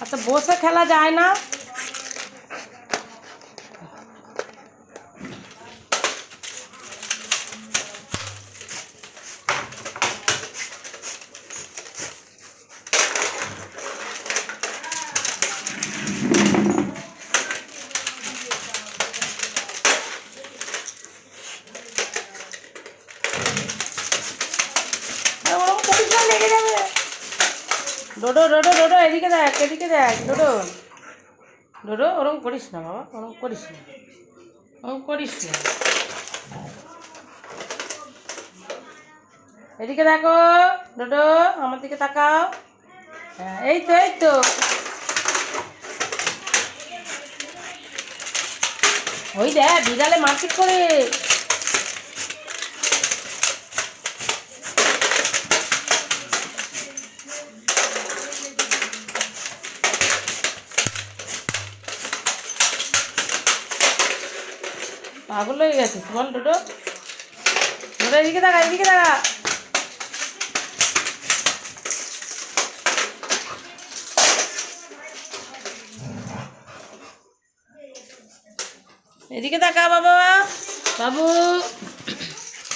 আচ্ছা বসে খেলা যায় না? ওরকম করিস না, লেগে যাবে। ডোডো ডোডো ডোডো এদিকে দেখ, এদিকে দেখ ডোডো। ডোডো ওরকম করিস না বাবা, ওরকম করিস না, ওরকম করিস না। এদিকে দেখো ডোডো, আমার দিকে তাকাও। হ্যাঁ এই তো এই তো। ওই দেখ বিড়ালে মারপিট করে। পাগল হয়ে গেছিস বল ডোডো। ডোডো এদিকে দেখা, এদিকে দেখা। এদিকে তাকা বাবা, বাবু।